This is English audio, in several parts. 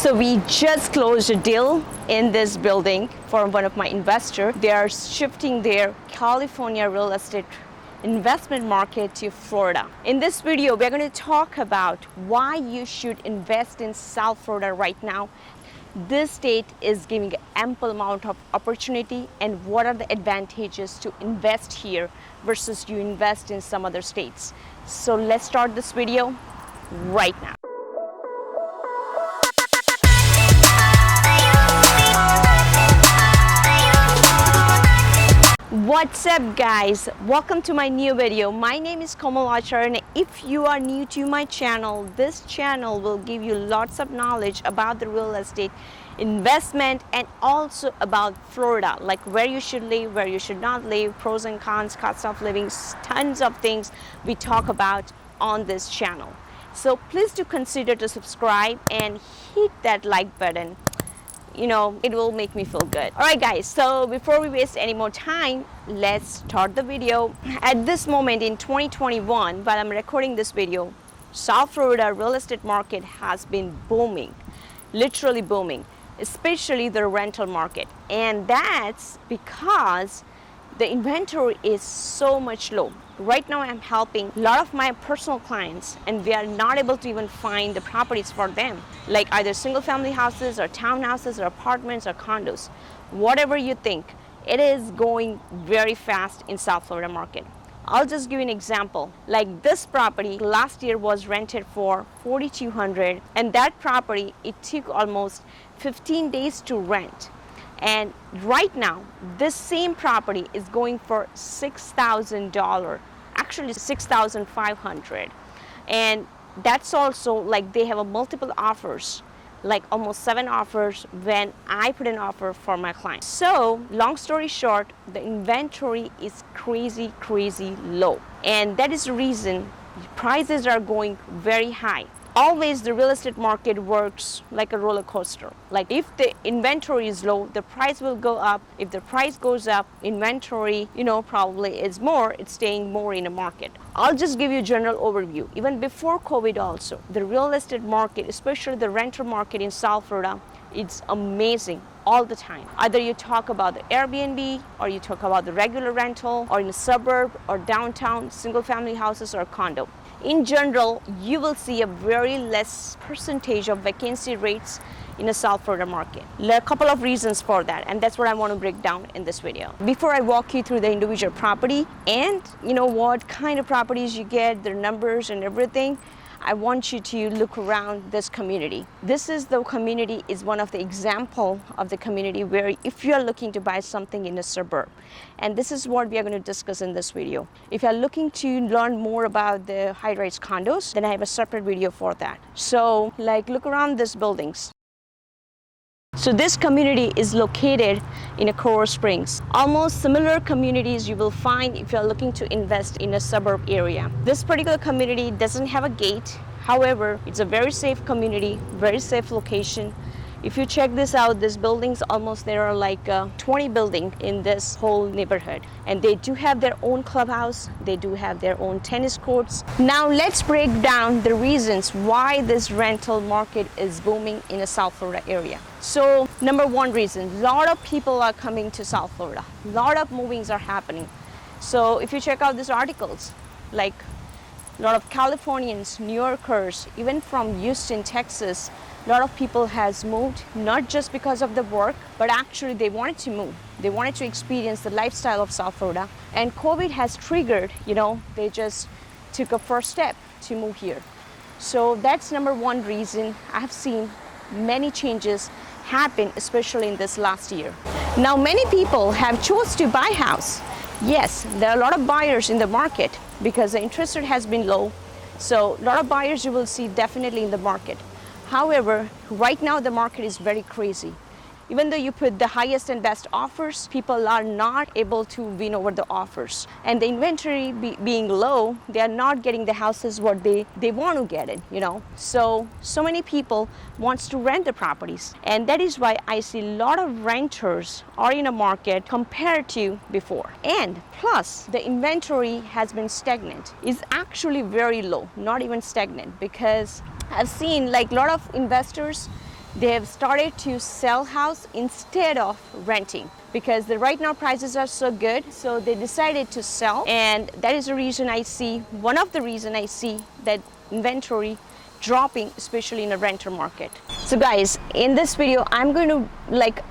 So we just closed a deal in this building for one of my investors. They are shifting their California real estate investment market to Florida. In this video, we're going to talk about why you should invest in South Florida right now. This state is giving ample amount of opportunity, and what are the advantages to invest here versus you invest in some other states. So let's start this video right now. What's up guys, welcome to my new video. My name is Komal Acharya, and if you are new to my channel, this channel will give you lots of knowledge about the real estate investment and also about Florida, like where you should live, where you should not live, pros and cons, cost of living, tons of things we talk about on this channel. So please do consider to subscribe and hit that like button. You know, it will make me feel good. All right guys, so before we waste any more time, let's start the video. At this moment in 2021, while I'm recording this video, South Florida real estate market has been booming, literally booming, especially the rental market. And that's because the inventory is so much low. Right now I'm helping a lot of my personal clients, and we are not able to even find the properties for them, like either single family houses or townhouses or apartments or condos. Whatever you think, it is going very fast in South Florida market. I'll just give you an example. Like this property last year was rented for $4,200, and that property, it took almost 15 days to rent. And right now, this same property is going for $6,000, actually $6,500. And that's also like they have a multiple offers, like almost 7 offers when I put an offer for my client. So long story short, the inventory is crazy low. And that is the reason prices are going very high. Always the real estate market works like a roller coaster. Like if the inventory is low, the price will go up. If the price goes up, inventory, probably is more, it's staying more in the market. I'll just give you a general overview. Even before COVID also, the real estate market, especially the rental market in South Florida, it's amazing all the time. Either you talk about the Airbnb, or you talk about the regular rental, or in a suburb or downtown, single family houses or condo. In general, you will see a very less percentage of vacancy rates in the South Florida market. There are a couple of reasons for that, and that's what I want to break down in this video. Before I walk you through the individual property and what kind of properties you get, their numbers and everything, I want you to look around this community. This is the community, is one of the example of the community where if you are looking to buy something in a suburb, and this is what we are going to discuss in this video. If you are looking to learn more about the high-rise condos, then I have a separate video for that. So like look around these buildings. So this community is located in a Coral Springs. Almost similar communities you will find if you're looking to invest in a suburb area. This particular community doesn't have a gate. However, it's a very safe community, very safe location. If you check this out, these buildings, almost there are like 20 buildings in this whole neighborhood. And they do have their own clubhouse. They do have their own tennis courts. Now let's break down the reasons why this rental market is booming in the South Florida area. So number one reason, a lot of people are coming to South Florida. A lot of movings are happening. So if you check out these articles, like a lot of Californians, New Yorkers, even from Houston, Texas, a lot of people has moved, not just because of the work, but actually they wanted to move. They wanted to experience the lifestyle of South Florida. And COVID has triggered, they just took a first step to move here. So that's number one reason. I've seen many changes happen, especially in this last year. Now, many people have chose to buy house. Yes, there are a lot of buyers in the market because the interest rate has been low. So a lot of buyers you will see definitely in the market. However, right now the market is very crazy. Even though you put the highest and best offers, people are not able to win over the offers. And the inventory being low, they are not getting the houses what they want to get it, So many people wants to rent the properties. And that is why I see a lot of renters are in a market compared to before. And plus, the inventory has been stagnant. It's actually very low, not even stagnant, because I've seen like a lot of investors, they have started to sell house instead of renting, because the right now prices are so good, so they decided to sell. And that is the reason I see, one of the reason I see that inventory dropping, especially in the renter market. So guys, in this video I'm going to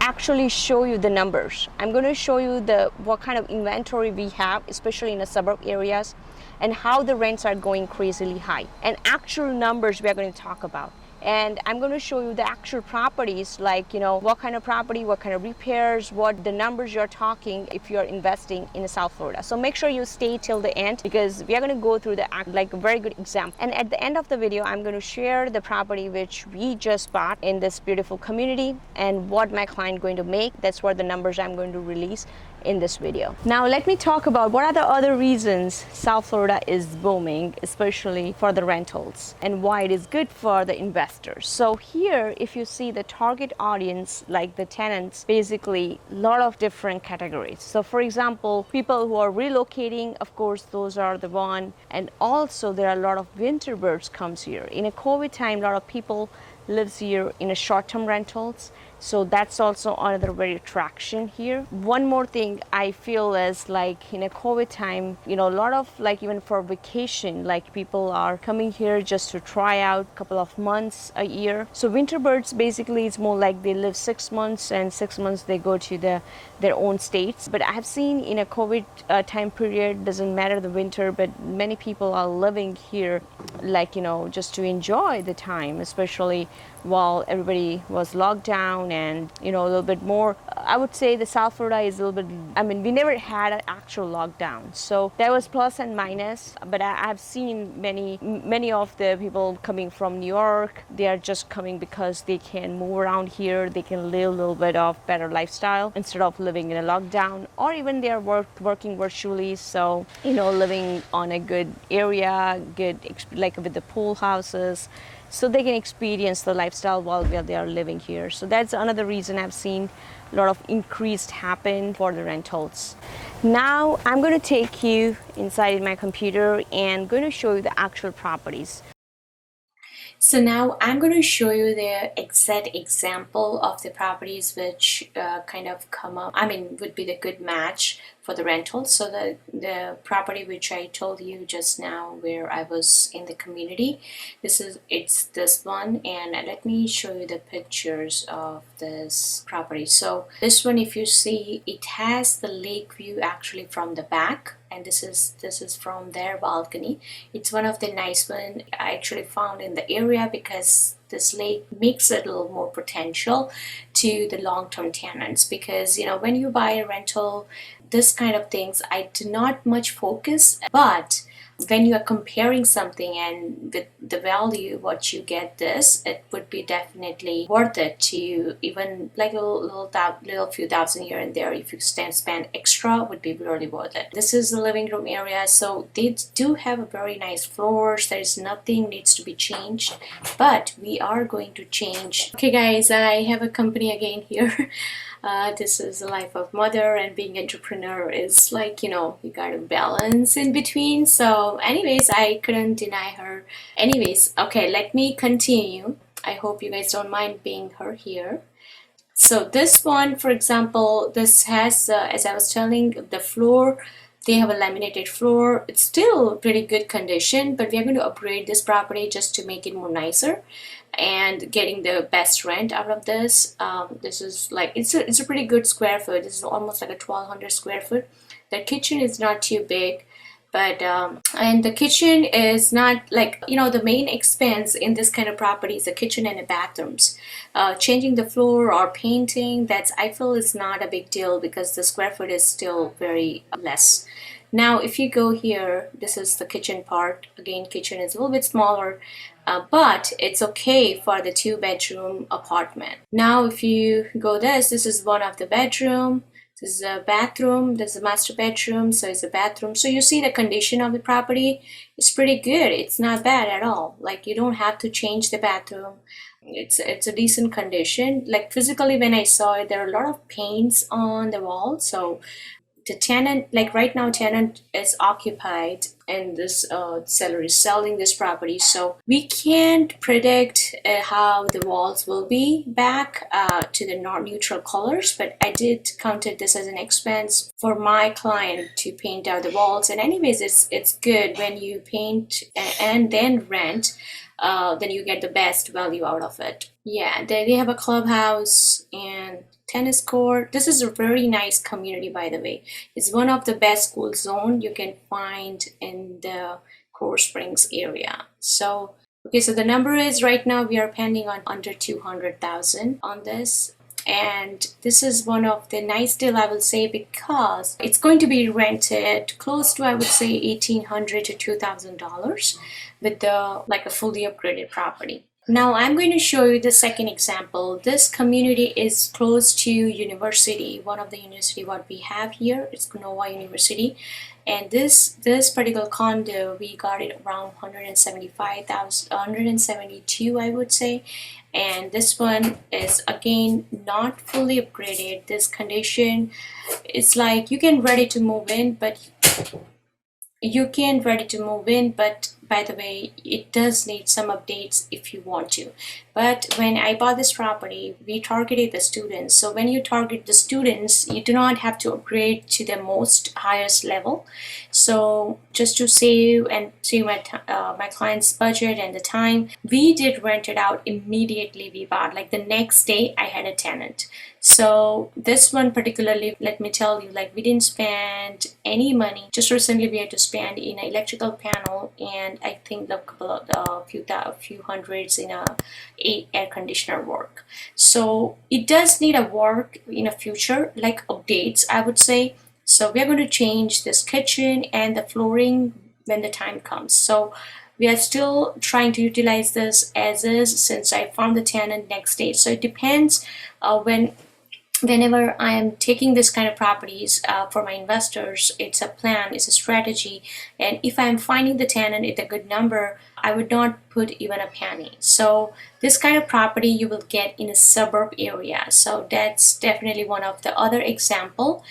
actually show you the numbers. I'm going to show you the what kind of inventory we have, especially in the suburb areas, and how the rents are going crazily high, and actual numbers we are going to talk about. And I'm going to show you the actual properties, like, you know, what kind of property, what kind of repairs, what the numbers you're talking if you're investing in South Florida. So make sure you stay till the end, because we are going to go through the a very good example. And at the end of the video, I'm going to share the property which we just bought in this beautiful community and what my client going to make. That's what the numbers I'm going to release in this video. Now let me talk about what are the other reasons South Florida is booming, especially for the rentals, and why it is good for the investors. So here, if you see the target audience, like the tenants, basically a lot of different categories. So for example, people who are relocating, of course, those are the one. And also there are a lot of winter birds comes here. In a COVID time, a lot of people lives here in a short-term rentals, so that's also another very attraction here. One more thing I feel is, like, in a COVID time, you know, a lot of, like, even for vacation, like, people are coming here just to try out a couple of months a year. So winter birds, basically it's more like they live 6 months, and 6 months they go to their own states. But I have seen in a COVID time period, doesn't matter the winter, but many people are living here, like, you know, just to enjoy the time, especially while everybody was locked down. And, you know, a little bit more, I would say the South Florida is a little bit, I mean, we never had an actual lockdown, so there was plus and minus. But I've seen many of the people coming from New York, they are just coming because they can move around here, they can live a little bit of better lifestyle instead of living in a lockdown, or even they are working virtually, so, you know, living on a good area, good, like with the pool houses, so they can experience the lifestyle while they are living here. So that's another reason I've seen a lot of increased happen for the rentals. Now I'm going to take you inside my computer and going to show you the actual properties. So now I'm going to show you the exact example of the properties which kind of come up, I mean, would be the good match for the rental. So the property which I told you just now, where I was in the community, it's this one. And let me show you the pictures of this property. So this one, if you see, it has the lake view actually from the back, and this is from their balcony. It's one of the nice one I actually found in the area, because this lake makes it a little more potential to the long-term tenants. Because, you know, when you buy a rental, this kind of things I do not much focus, but when you are comparing something and with the value what you get, this, it would be definitely worth it to, even like a little few thousand here and there, if you spend extra, would be really worth it. This is the living room area, so they do have a very nice floors. There is nothing needs to be changed, but we are going to change. Okay guys, I have a company again here. This is the life of mother, and being entrepreneur is like, you know, you gotta balance in between. So anyways, I couldn't deny her. Anyways, okay, let me continue. I hope you guys don't mind being her here. So this one, for example, this has, as I was telling, the floor, they have a laminated floor. It's still pretty good condition, but we are going to upgrade this property just to make it more nicer and getting the best rent out of this. This is like, it's a pretty good square foot. This is almost like a 1200 square foot. The kitchen is not too big, but and the kitchen is not like, you know, the main expense in this kind of property is the kitchen and the bathrooms. Changing the floor or painting, that's, I feel, is not a big deal, because the square foot is still very less. Now if you go here, this is the kitchen part. Again, kitchen is a little bit smaller, but it's okay for the 2-bedroom apartment. Now if you go this is one of the bedroom. This is a bathroom. This is a master bedroom, so it's a bathroom. So you see the condition of the property is pretty good. It's not bad at all. Like, you don't have to change the bathroom. It's a decent condition. Like, physically when I saw it, there are a lot of paints on the wall, so the tenant, like right now tenant is occupied and this seller is selling this property, so we can't predict how the walls will be back to the neutral colors. But I did counted this as an expense for my client to paint out the walls. And anyways, it's good when you paint and then rent, then you get the best value out of it. Yeah, they have a clubhouse and tennis court. This is a very nice community, by the way. It's one of the best school zone you can find in the Core Springs area. So okay, so the number is right now we are pending on under 200,000 on this. And this is one of the nice deal, I will say, because it's going to be rented close to, I would say, $1,800 to $2,000 with the like a fully upgraded property. Now I'm going to show you the second example. This community is close to university, one of the university what we have here. It's Nova University. And this particular condo, we got it around 175,000, 172, I would say. And this one is again not fully upgraded. This condition, it's like you can ready to move in, but by the way, it does need some updates if you want to. But when I bought this property, we targeted the students. So when you target the students, you do not have to upgrade to the most highest level. So just to save my client's budget and the time, we did rent it out immediately. We bought, like the next day I had a tenant. So this one particularly, let me tell you, like we didn't spend any money. Just recently we had to spend in an electrical panel, and I think a few hundreds in a air conditioner work. So it does need a work in the future, like updates, I would say. So we are going to change this kitchen and the flooring when the time comes. So we are still trying to utilize this as is, since I found the tenant next day. So it depends whenever I am taking this kind of properties for my investors. It's a plan, it's a strategy. And if I'm finding the tenant at a good number, I would not put even a penny. So this kind of property you will get in a suburb area. So that's definitely one of the other example.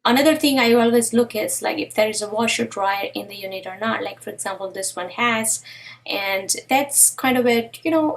Another thing I always look is like if there is a washer dryer in the unit or not. Like for example, this one has, and that's kind of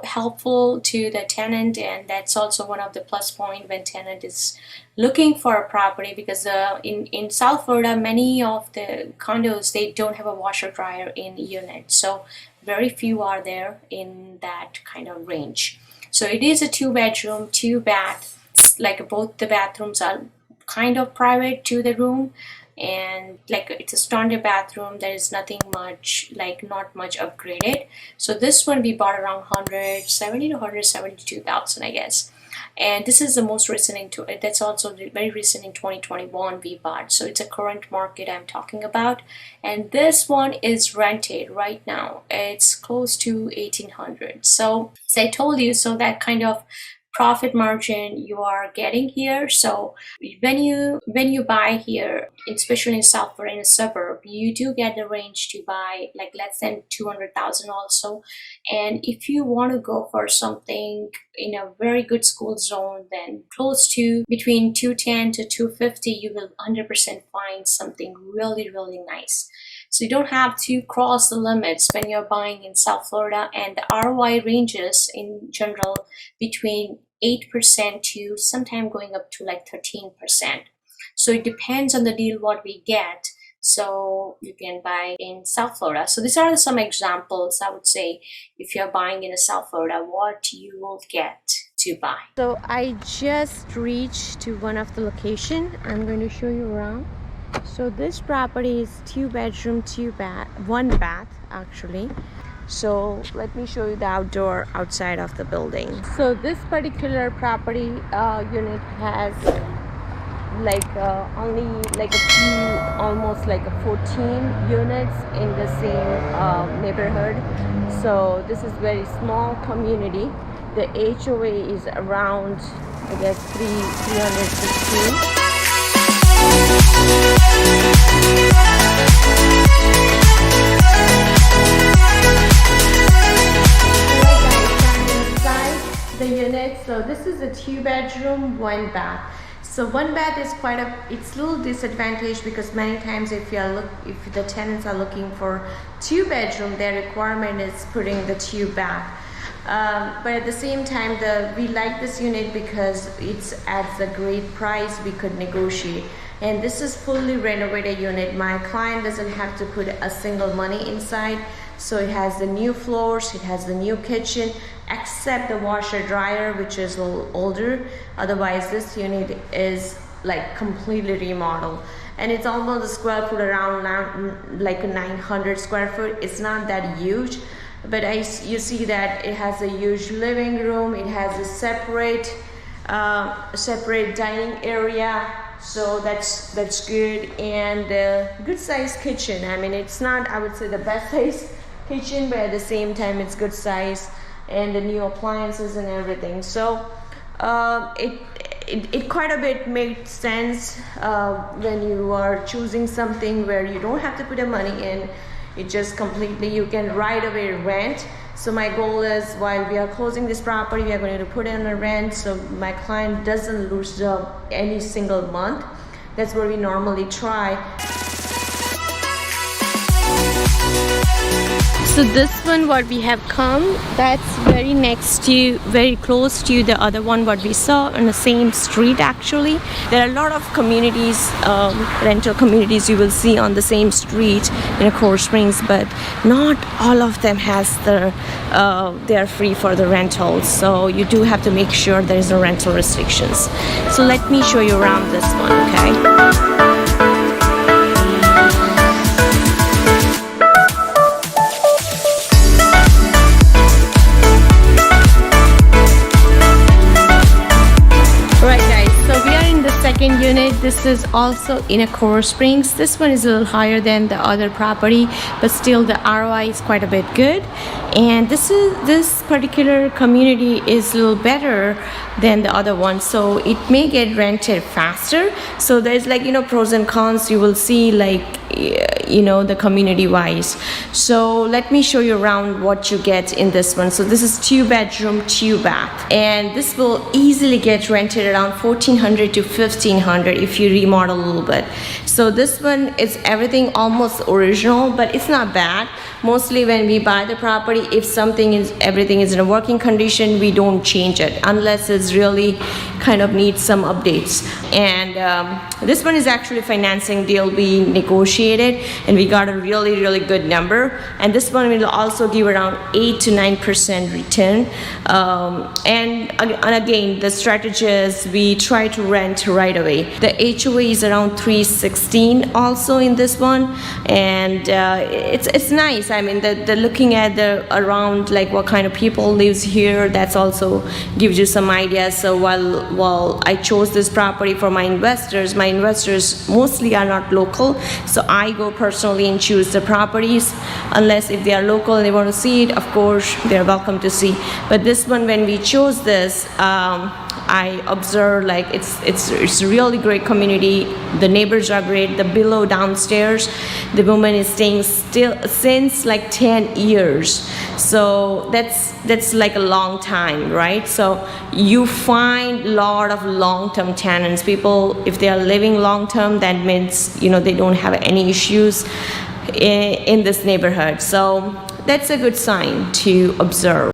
helpful to the tenant. And that's also one of the plus point when tenant is looking for a property, because in South Florida, many of the condos, they don't have a washer dryer in unit. So very few are there in that kind of range. So it is a 2-bedroom, 2-bath. Like both the bathrooms are kind of private to the room, and like it's a standard bathroom. There is nothing much, like not much upgraded. So this one we bought around 170 to 172,000, I guess. And this is the most recent that's also very recent in 2021 we bought. So it's a current market I'm talking about. And this one is rented right now. It's close to 1,800. So as I told you, so that kind of profit margin you are getting here. So when you buy here, especially in South Florida, in a suburb, you do get the range to buy like less than 200,000 also. And if you want to go for something in a very good school zone, then close to between 210 to 250, you will 100% find something really, really nice. So you don't have to cross the limits when you're buying in South Florida. And the ROI ranges in general between 8% to sometime going up to like 13%. So it depends on the deal what we get. So you can buy in South Florida. So these are some examples, I would say, if you're buying in South Florida, what you will get to buy. So I just reached to one of the location. I'm going to show you around. So this property is 2-bedroom, 1-bath actually. So let me show you the outdoor outside of the building. So this particular property unit has like only like a few, almost like a 14 units in the same neighborhood. So this is very small community. The HOA is around, I guess, 316. The unit, so this is a 2-bedroom, 1-bath. So one bath is it's a little disadvantage because many times if the tenants are looking for 2 bedroom, their requirement is putting the 2 bath. But at the same time, we like this unit because it's at a great price. We could negotiate, and this is fully renovated unit. My client doesn't have to put a single money inside. So it has the new floors, it has the new kitchen, except the washer dryer, which is a little older. Otherwise, this unit is like completely remodeled, and it's almost a square foot around like 900 square foot. It's not that huge, but you see that it has a huge living room. It has a separate dining area. So that's good, and good size kitchen. I mean, it's not, I would say, the best size kitchen, but at the same time it's good size, and the new appliances and everything. So it quite a bit made sense when you are choosing something where you don't have to put the money in. It just completely, you can right away rent. So my goal is, while we are closing this property, we are going to put it on a rent so my client doesn't lose job any single month. That's what we normally try. So this one what we have come, that's very close to the other one what we saw on the same street. Actually, there are a lot of communities, rental communities you will see on the same street in Coral Springs, but not all of them has they are free for the rentals. So you do have to make sure there is no rental restrictions. So let me show you around this one, okay? Unit. This is also in a Coral Springs. This one is a little higher than the other property, but still the ROI is quite a bit good. And this particular community is a little better than the other one, so it may get rented faster. So there's pros and cons. You will see the community wise. So let me show you around what you get in this one. So this is 2 bedroom, 2 bath, and this will easily get rented around $1,400 to $1,500 if you remodel a little bit. So this one is everything almost original, but it's not bad. Mostly when we buy the property, if everything is in a working condition, we don't change it unless it's really kind of needs some updates. And this one is actually a financing deal we negotiated, and we got a really good number. And this one will also give around 8 to 9% return. And again, the strategy is we try to rent right away. The HOA is around $316 also in this one, and it's nice. I mean, the looking at around what kind of people lives here, that's also gives you some ideas. So while I chose this property for my investors mostly are not local, so I go personally and choose the properties. Unless if they are local and they want to see it, of course they're welcome to see. But this one, when we chose this, I observed it's a really great community. The neighbors are great. The below downstairs, the woman is staying still since 10 years. So that's like a long time, right? So you find a lot of long-term tenants. People, if they are living long-term, that means they don't have any issues in this neighborhood. So that's a good sign to observe.